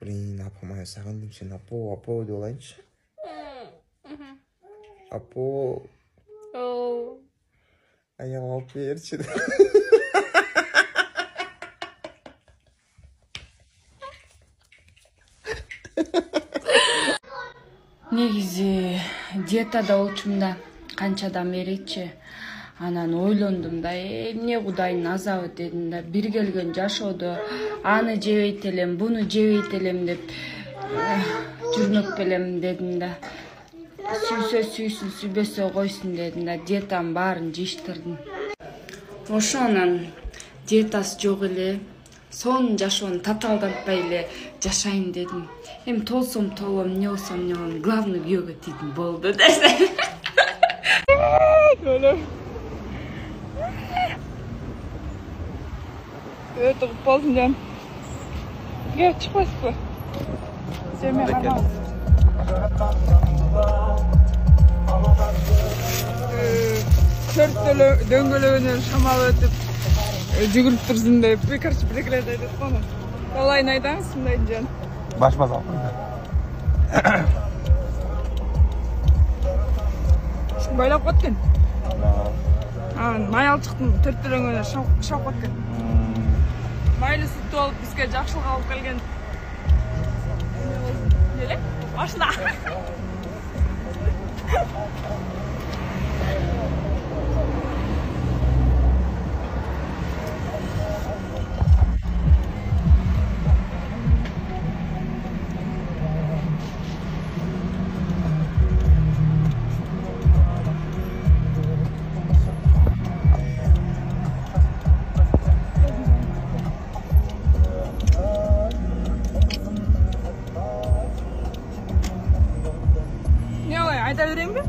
Блин, апама сағындым сен, апо деп олайыншы. Апо. Аяғым алып берші. Негизи диетада болчумда канчадан беричи. Анан ойлондум да, эмне Кудайдын азабы дедим да, бир келген жашоодо аны жебейт элем, буну жебейт элем деп жүрмөк белем дедим да. Сүйсө сүйсүн, сүйбөсө койсун дедим да, диетанын баарын жыйыштырдым. Ошонан диетасы жок эле, сонун жашоону татаалдатпай эле жашайм дедим. Эми толсом толом, эмне болсом эмне болом, главный күйөөгө тийдим болду десе. Это ползня. Я чпас бы. Семья нормально. Төрттөлө дөңгөлөгүнөн шамал өтүп жүгүрүп турсун деп короче бирекелерди айтат го. Калайын айтаңыз мындайдын жөн. Баш базал. Байлап кеткен. Майалчыктын төрттөлөңүнө шауып кеткен. Майлы сүттү алып бизге жакшылык алып келген. Эле? Машина. Ayta vereyim mi?